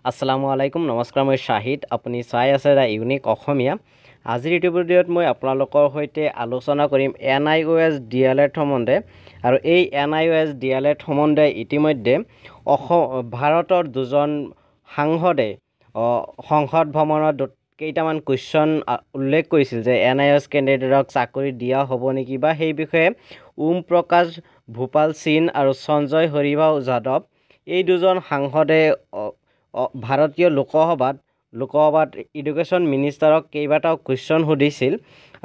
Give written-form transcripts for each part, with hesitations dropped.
আসসালামু আলাইকুম নমস্কাৰ মই শাহিদ আপুনি চাই আছে দা ইউনিক অসমীয়া আজিৰ ইউটিউব ভিডিঅ'ত মই আপোনালোকৰ সৈতে আলোচনা কৰিম NIOS DLED সম্বন্ধে আৰু এই NIOS DLED সম্বন্ধে ইতিমধ্যে ভাৰতৰ দুজন সাংসদে সংসদ ভৱনত কেইটামান কুৱেশ্যন উল্লেখ কৰিছিল যে NIOS কেণ্ডিডেটক চাকৰি দিয়া হ'ব নেকি বা সেই বিষয়ে ওম প্ৰকাশ ভূপাল সিং আৰু সঞ্জয় হৰিভাউ যাদৱ এই দুজন সাংসদে ভাৰতীয় লোকসভাত এডুকেশ্যন মিনিষ্টাৰক কেইবাটাও কুৱেশ্যন সুধিছিল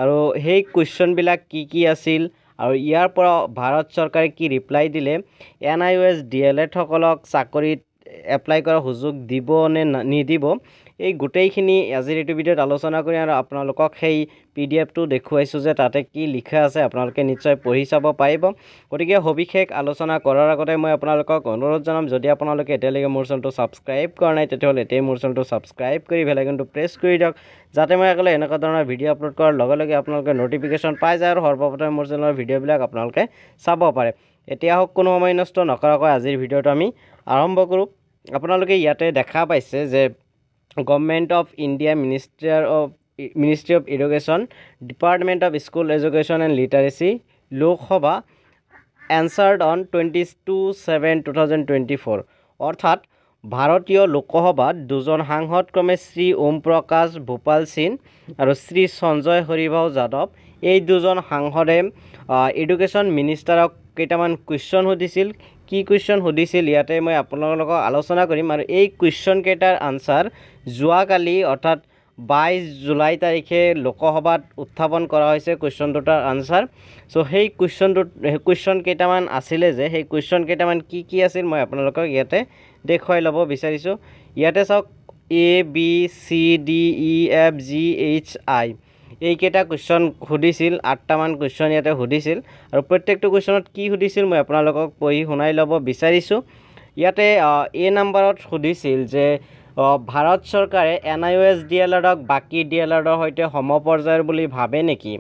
আৰু সেই কুৱেশ্যনবিলাক কি আছিল আৰু ইয়াৰ পৰা ভাৰত চৰকাৰে কি ৰিপ্লাই দিলে NIOS DLED সকলক চাকৰিত এপ্লাই কৰাৰ সুযোগ দিব নে নিদিব এই গোটেইখিনি আজিৰ এই ভিডিঅ'ত আলোচনা কৰি আৰু আপোনালোকক সেই পিডিএফটো দেখুৱাইছো যে তাতে কি লিখা আছে আপোনালোকে নিশ্চয় পঢ়ি চাব পাৰিব গতিকে সবিশেষ আলোচনা কৰাৰ আগতে মই আপোনালোকক অনুৰোধ জনাম যদি আপোনালোকে এতিয়ালৈকে মোৰ চেনেলটো সাবস্ক্ৰাইব কৰা নাই তেতিয়াহ'লে এতিয়া মোৰ চেনেলটো সাবস্ক্ৰাইব কৰি বেল আইকনটো প্ৰেছ কৰি দিয়ক যাতে মই আগলৈ এনেকুৱা ধৰণৰ ভিডিঅ' আপলোড কৰাৰ লগে লগে আপোনালোকে নটিফিকেশ্যন পাই যায় আৰু সৰ্বপ্ৰথমে মোৰ চেনেলৰ ভিডিঅ'বিলাক আপোনালোকে চাব পাৰে এতিয়া হওক কোনো সময় নষ্ট নকৰাকৈ আজিৰ ভিডিঅ'টো আমি আৰম্ভ কৰোঁ আপোনালোকে ইয়াতে দেখা পাইছে যে Government of India Ministry of Education Department of School Education and Literacy Lok Sabha answered on 22/7/2024 অৰ্থাৎ ভাৰতীয় লোকসভাত দুজন সাংসদ ক্ৰমে শ্ৰী ওম প্ৰকাশ ভূপাল সিং আৰু শ্ৰী সঞ্জয় হৰিভাউ যাদৱ এই দুজন সাংসদে এডুকেশ্যন মিনিষ্টাৰক কেইটামান কুৱেশ্যন সুধিছিল কি কুৱেশ্যন সুধিছিল ইয়াতে মই আপোনালোকক আলোচনা কৰিম আৰু এই কুৱেশ্যন কেইটাৰ আনসাৰ যোৱাকালি অৰ্থাৎ 22 জুলাই তাৰিখে লোকসভাত উত্থাপন কৰা হৈছে কুৱেশ্যন দুটাৰ আনসাৰ সো সেই কুৱেশ্যন কেইটামান আছিল যে সেই কুৱেশ্যন কেইটামান কি আছিল মই আপোনালোকক ইয়াতে দেখুৱাই ল'ব বিচাৰিছো ইয়াতে চাওক ABCDEFGHI এই কেইটা কুৱেশ্যন সুধিছিল 8টা মান কুৱেশ্যন ইয়াতে সুধিছিল আৰু প্ৰত্যেকটো কুৱেশ্যনত কি সুধিছিল মই আপোনালোকক পঢ়ি শুনাই ল'ব বিচাৰিছো ইয়াতে এ নম্বৰত সুধিছিল যে ভাৰত চৰকাৰে NIOS DLEDক বাকি DLEDৰ সৈতে সমপৰ্যায়ৰ বুলি ভাবে নেকি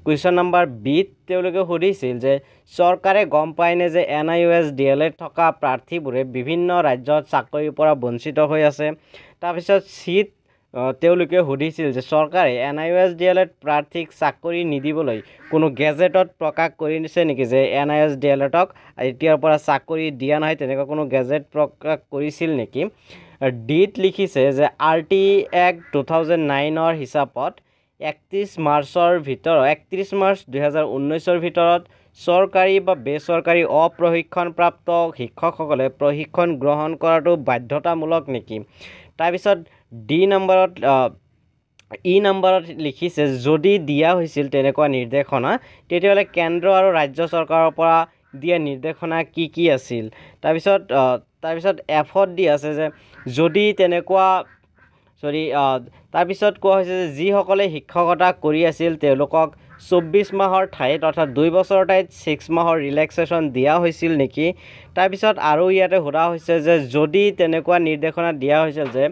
কুৱেশ্যন নম্বৰ বি তেওঁলোকে সুধিছিল যে চৰকাৰে গম পায়নে যে NIOS DLED থকা প্ৰাৰ্থীবোৰে বিভিন্ন ৰাজ্যত চাকৰিৰ পৰা বঞ্চিত হৈ আছে তাৰপিছত চি তেওঁলোকে সুধিছিল যে চৰকাৰে NIOS DLED প্ৰাৰ্থীক চাকৰি নিদিবলৈ কোনো গেজেটত প্ৰকাশ কৰিছে নেকি যে NIOS DLEDক এতিয়াৰ পৰা চাকৰি দিয়া নহয় তেনেকুৱা কোনো গেজেট প্ৰকাশ কৰিছিল নেকি ডিট লিখিছে যে RT Act 2009 হিচাপত 31 মাৰ্চ 2019 ভিতৰত চৰকাৰী বা বেচৰকাৰী অপ্ৰশিক্ষণপ্ৰাপ্ত শিক্ষকসকলে প্ৰশিক্ষণ গ্ৰহণ কৰাটো বাধ্যতামূলক নেকি তাৰপিছত ই নম্বৰত লিখিছে যদি দিয়া হৈছিল তেনেকুৱা নিৰ্দেশনা তেতিয়াহ'লে কেন্দ্ৰ আৰু ৰাজ্য চৰকাৰৰ পৰা দিয়া নিৰ্দেশনা কি আছিল তাৰপিছত এফত দি আছে যে যদি তেনেকুৱা তাৰপিছত কোৱা হৈছে যে যিসকলে শিক্ষকতা কৰি আছিল তেওঁলোকক 24 মাহৰ ঠাইত অৰ্থাৎ 2 বছৰৰ ঠাইত 6 মাহৰ ৰিলেক্সেশ্যন দিয়া হৈছিল নেকি তাৰপিছত আৰু ইয়াতে সোধা হৈছে যে যদি তেনেকুৱা নিৰ্দেশনা দিয়া হৈছিল যে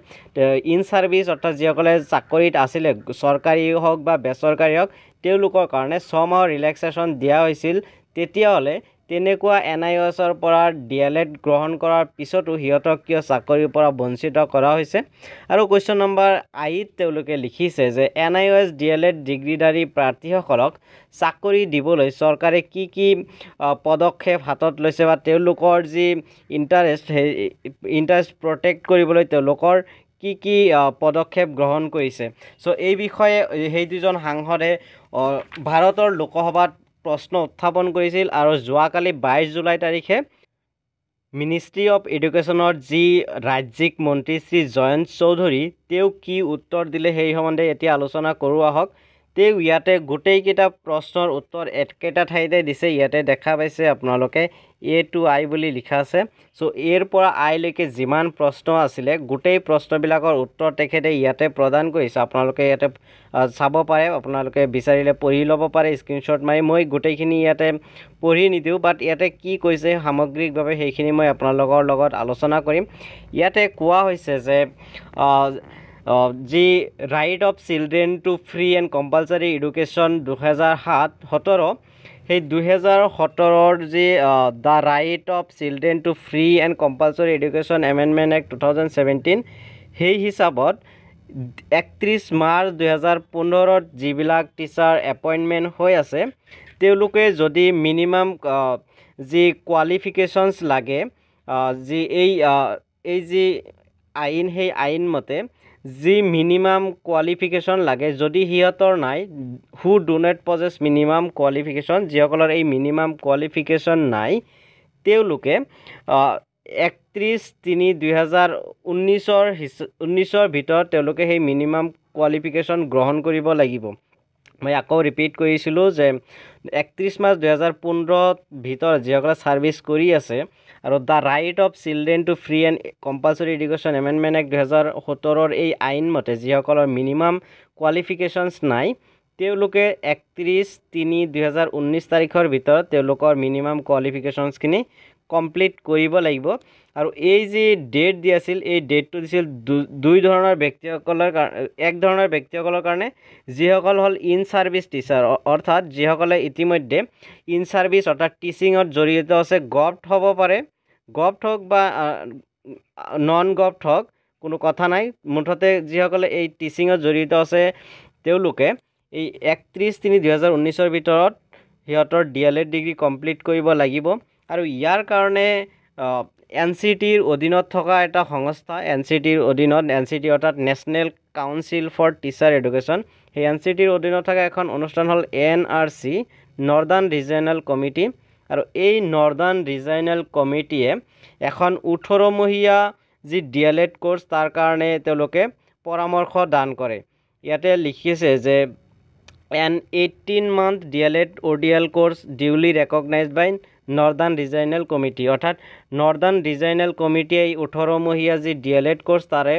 ইন সাৰ্ভিস অৰ্থাৎ যিসকলে চাকৰিত আছিল চৰকাৰী হওক বা বেচৰকাৰী হওক তেওঁলোকৰ কাৰণে 6 মাহৰ ৰিলেক্সেশ্যন দিয়া হৈছিল তেতিয়াহ'লে তেনেকুৱা NIOSৰ পৰা DLED গ্ৰহণ কৰাৰ পিছতো হিয়তক কিয় চাকৰিৰ পৰা বঞ্চিত কৰা হৈছে আৰু কুৱেশ্যন নম্বৰ আইত তেওঁলোকে লিখিছে যে NIOS DLED ডিগ্ৰীধাৰী প্ৰাৰ্থীসকলক চাকৰি দিবলৈ চৰকাৰে কি পদক্ষেপ হাতত লৈছে বা তেওঁলোকৰ যি ইণ্টাৰেষ্ট প্ৰটেক্ট কৰিবলৈ তেওঁলোকৰ কি পদক্ষেপ গ্ৰহণ কৰিছে সো এই বিষয়ে সেই দুজন সাংসদে ভাৰতৰ লোকসভাত প্ৰশ্ন উত্থাপন কৰিছিল আৰু যোৱাকালি 22 জুলাই তাৰিখে মিনিষ্ট্ৰি অফ এডুকেশ্যনৰ যি ৰাজ্যিক মন্ত্ৰী শ্ৰী জয়ন্ত চৌধুৰী তেওঁ কি উত্তৰ দিলে সেই সম্বন্ধে এতিয়া আলোচনা কৰোঁ আহক তেওঁ ইয়াতে গোটেইকেইটা প্ৰশ্নৰ উত্তৰ একেটা ঠাইতে দিছে ইয়াতে দেখা পাইছে আপোনালোকে A to I বুলি লিখা আছে সো এৰ পৰা I লৈকে যিমান প্ৰশ্ন আছিলে গোটেই প্ৰশ্নবিলাকৰ উত্তৰ তেখেতে ইয়াতে প্ৰদান কৰিছে আপোনালোকে ইয়াতে চাব পাৰে আপোনালোকে বিচাৰিলে পঢ়ি ল'ব পাৰে স্ক্ৰীনশ্বট মাৰি মই গোটেইখিনি ইয়াতে পঢ়ি নিদিওঁ বাট ইয়াতে কি কৈছে সামগ্ৰিকভাৱে সেইখিনি মই আপোনালোকৰ লগত আলোচনা কৰিম ইয়াতে কোৱা হৈছে যে যি right of children to free and compulsory education 2017 সেই 2017ৰ যি the right of children to free and compulsory education amendment act 2017 সেই হিচাপত 31 মাৰ্চ 2015 যিবিলাক টিচাৰ এপইণ্টমেণ্ট হৈ আছে তেওঁলোকে যদি মিনিমাম যি কোৱালিফিকেশ্যনছ লাগে যি এই যি আইন সেই আইন মতে যি মিনিমাম কোৱালিফিকেশ্যন লাগে যদি সিহঁতৰ নাই who do not possess minimum qualification যিসকলৰ এই মিনিমাম কোৱালিফিকেশ্যন নাই তেওঁলোকে 31/3/2019 ভিতৰত তেওঁলোকে সেই মিনিমাম কোৱালিফিকেশ্যন গ্ৰহণ কৰিব লাগিব মই আকৌ ৰিপিট কৰিছিলোঁ যে 31 মাৰ্চ 2015 ভিতৰত যিসকলে ছাৰ্ভিচ কৰি আছে আৰু the right of children to free and compulsory education amendment act 2017 এই আইন মতে যিসকলৰ মিনিমাম কোৱালিফিকেশ্যনছ নাই তেওঁলোকে 31/3/2019 তাৰিখৰ ভিতৰত তেওঁলোকৰ মিনিমাম কোৱালিফিকেশ্যনছখিনি কমপ্লিট কৰিব লাগিব আৰু এই যি ডেট দিছিল এই ডেটটো দিছিল দুই ধৰণৰ ব্যক্তিসকলৰ এক ধৰণৰ ব্যক্তিসকলৰ কাৰণে যিসকল হ'ল ইন ছাৰ্ভিচ টিচাৰ অৰ্থাৎ যিসকলে ইতিমধ্যে ইন ছাৰ্ভিচ অৰ্থাৎ টিচিঙত জড়িত আছে গভট হ'ব পাৰে গভট হওক বা নন গভট হওক কোনো কথা নাই মুঠতে যিসকলে এই টিচিঙত জড়িত আছে তেওঁলোকে এই 31/3/2019 ভিতৰত সিহঁতৰ DLED ডিগ্ৰী কমপ্লিট কৰিব লাগিব আৰু ইয়াৰ কাৰণে NCTৰ অধীনত থকা এটা সংস্থা NCTৰ অধীনত NCT অৰ্থাৎ national council for teacher education সেই NCTৰ অধীনত থকা এখন অনুষ্ঠান হ'ল NRC নৰ্দাৰ্ণ ৰিজনেল কমিটি আৰু এই নৰ্দাৰ্ণ ৰিজনেল কমিটিয়ে এখন 18 মহীয়া যি DLED কোৰ্চ তাৰ কাৰণে তেওঁলোকে পৰামৰ্শ দান কৰে ইয়াতে লিখিছে যে an 18-month DLED ODL course duly recognized by northern regional committee অৰ্থাৎ নৰ্দাৰ্ণ ৰিজনেল কমিটিয়ে 18 মহীয়া যি DLED কোৰ্চ তাৰে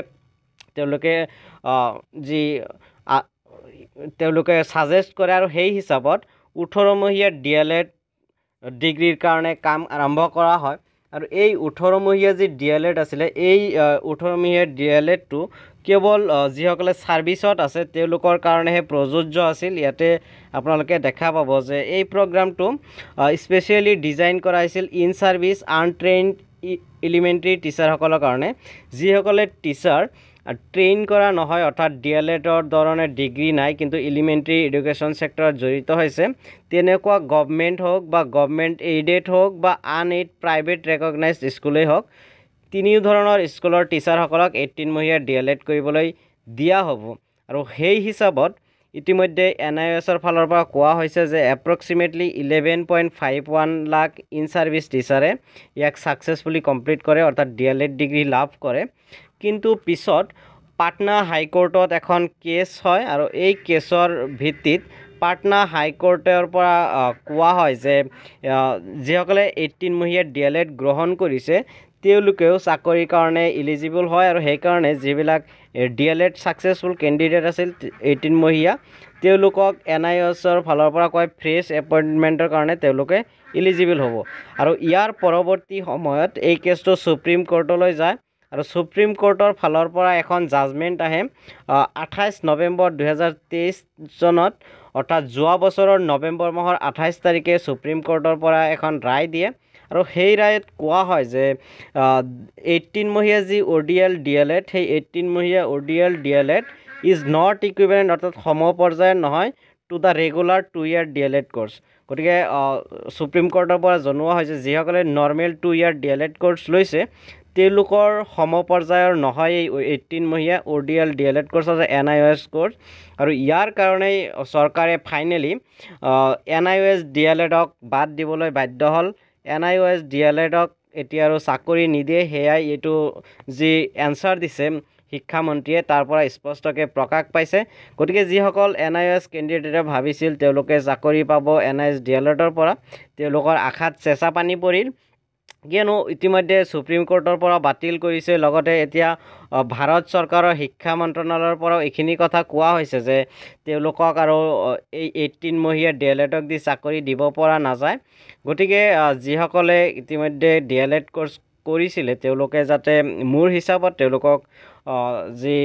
তেওঁলোকে সাজেষ্ট কৰে আৰু সেই হিচাপত 18 মহীয়া DLED ডিগ্ৰীৰ কাৰণে কাম আৰম্ভ কৰা হয় আৰু এই 18 মহীয়া যি DLED আছিলে এই 18 মহীয়া DLEDটো কেৱল যিসকলে ছাৰ্ভিচত আছে তেওঁলোকৰ কাৰণেহে প্ৰযোজ্য আছিল ইয়াতে আপোনালোকে দেখা পাব যে এই প্ৰগ্ৰামটো স্পেচিয়েলি ডিজাইন কৰা হৈছিল ইন ছাৰ্ভিচ আনট্ৰেইনড এলিমেণ্টাৰী টিচাৰসকলৰ কাৰণে যিসকলে টিচাৰ ট্ৰেইন কৰা নহয় অৰ্থাৎ DLEDৰ ধৰণে ডিগ্ৰী নাই কিন্তু এলিমেণ্টাৰী এডুকেশ্যন সেক্টৰত জড়িত হৈছে তেনেকুৱা গভৰ্ণমেণ্ট হওক বা গভৰ্ণমেণ্ট এইডেড হওক বা আনএইড প্ৰাইভেট ৰেকগনাইজড স্কুলেই হওক তিনিও ধৰণৰ স্কুলৰ টিচাৰসকলক 18 মহীয়া DLED কৰিবলৈ দিয়া হ'ব আৰু সেই হিচাপত ইতিমধ্যে NIOSৰ ফালৰ পৰা কোৱা হৈছে যে এপ্ৰক্সিমেটলি 11.51 লাখ ইন ছাৰ্ভিচ টিচাৰে ইয়াক ছাকচেছফুলি কমপ্লিট কৰে অৰ্থাৎ DLED ডিগ্ৰী লাভ কৰে কিন্তু পিছত পাটনা হাইকোৰ্টত এখন কেছ হয় আৰু এই কেছৰ ভিত্তিত পাটনা হাইকোৰ্টৰ পৰা কোৱা হয় যে যিসকলে 18 মহীয়া DLED গ্ৰহণ কৰিছে তেওঁলোকেও চাকৰিৰ কাৰণে এলিজিবল হয় আৰু সেই কাৰণে যিবিলাক DLED সাকসেসফুল ক্যান্ডিডেট আছিল 18 মহীয়া তেওঁলোকক NIOSৰ ফালৰ পৰা কয় ফ্ৰেছ এপইণ্টমেণ্টৰ কাৰণে তেওঁলোকে এলিজিবল হ'ব আৰু ইয়াৰ পৰৱৰ্তী সময়ত এই কেছটো সুপ্ৰিম কোৰ্টলৈ যায় আৰু সুপ্ৰিম কোৰ্টৰ ফালৰ পৰা এখন জাজমেণ্ট আহে 28 নৱেম্বৰ 2023 চনত অৰ্থাৎ যোৱা বছৰৰ নৱেম্বৰ মাহৰ 28 তাৰিখে সুপ্ৰিম কোৰ্টৰ পৰা এখন ৰায় দিয়ে আৰু সেই ৰায়ত কোৱা হয় যে 18 মহীয়া যি ODL DLED সেই 18 মহীয়া ODL DLED is not equivalent অৰ্থাৎ সমপৰ্যায়ৰ নহয় to the regular 2 year DLED course গতিকে সুপ্ৰিম কোৰ্টৰ পৰা জনোৱা হৈছে যিসকলে নৰ্মেল 2 year DLED কোৰ্স লৈছে তেওঁলোকৰ সমপৰ্যায়ৰ নহয় এই 18 মহীয়া ODL DLED কোৰ্স আছে NIOS কোৰ্স আৰু ইয়াৰ কাৰণে চৰকাৰে ফাইনেলি NIOS DLEDক বাদ দিবলৈ বাধ্য হ'ল NIOS DLEDক এতিয়া আৰু চাকৰি নিদিয়ে হেয়াই এটো যি এনসাৰ দিছে শিক্ষামন্ত্ৰীয়ে তাৰ পৰা স্পষ্টকৈ প্ৰকাশ পাইছে গতিকে যিসকল NIOS ক্যান্ডিডেটে ভাবিছিল তেওঁলোকে চাকৰি পাব NIOS DLEDৰ পৰা তেওঁলোকৰ আশাত চেঁচা পানী পৰিল কিয়নো ইতিমধ্যে সুপ্ৰিম কোৰ্টৰ পৰা বাতিল কৰিছে লগতে এতিয়া ভাৰত চৰকাৰৰ শিক্ষা মন্ত্ৰালয়ৰ পৰা এইখিনি কথা কোৱা হৈছে যে তেওঁলোকক আৰু এই 18 মহীয়া DLEDক দি চাকৰি দিব পৰা নাযায় গতিকে যিসকলে ইতিমধ্যে DLED কোৰ্স কৰিছিলে তেওঁলোকে যাতে মোৰ হিচাপত তেওঁলোকক যি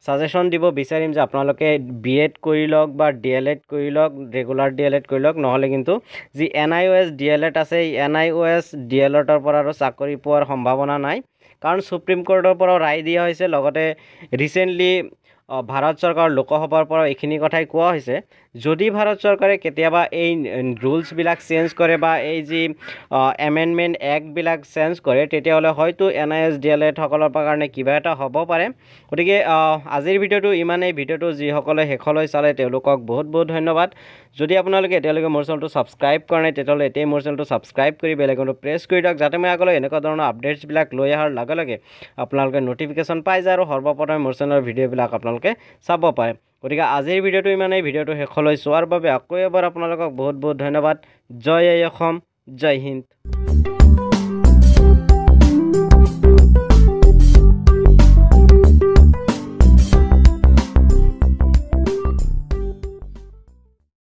সাজেশন দিব বিচাৰিম যে আপোনালোকে BEd কৰি লওক বা DLED কৰি লওক ৰেগুলাৰ DLED কৰি লওক নহলে কিন্তু যি NIOS DLED আছে এই NIOS DLEDৰ পৰা আৰু চাকৰি পোৱাৰ সম্ভাৱনা নাই কাৰণ সুপ্ৰিম কোৰ্টৰ পৰা ৰায় দিয়া হৈছে লগতে ৰিসেন্টলি ভাৰত চৰকাৰৰ লোকসভাৰ পৰা এইখিনি কথাই কোৱা হৈছে যদি ভাৰত চৰকাৰে কেতিয়াবা এই ৰুলছ বিলাক চেঞ্জ কৰে বা এই যি এমেন্ডমেন্ট এক্ট বিলাক চেঞ্জ কৰে তেতিয়াহলে হয়তো NIS DLED সকলৰ কাৰণে কিবা এটা হ'ব পাৰে গতিকে আজিৰ ভিডিওটো ইমানেই ভিডিওটো যি সকলে শেষলৈ চালে তেওঁলোকক বহুত বহুত ধন্যবাদ যদি আপোনালোকে এতিয়ালৈকে মোৰ চেনেলটো সাবস্ক্ৰাইব কৰা নাই তেতিয়াহলে এতিয়াই মোৰ চেনেলটো সাবস্ক্ৰাইব কৰি বেল আইকনটো প্ৰেছ কৰি দিয়ক যাতে মই আগলৈ এনেকুৱা ধৰণৰ আপডেটছ বিলাক লৈ অহাৰ লগে লগে আপোনালোকে নটিফিকেশন পাই যায় আৰু সৰ্বপ্ৰথমে মোৰ চেনেলৰ ভিডিওবিলাক আপোনালোকে চাব পাৰে গতিকে আজিৰ ভিডিওটো ইমানেই ভিডিওটো শেষলৈ চোৱাৰ বাবে আকৌ এবাৰ আপোনালোকক বহুত বহুত ধন্যবাদ জয় অসম জয় হিন্দ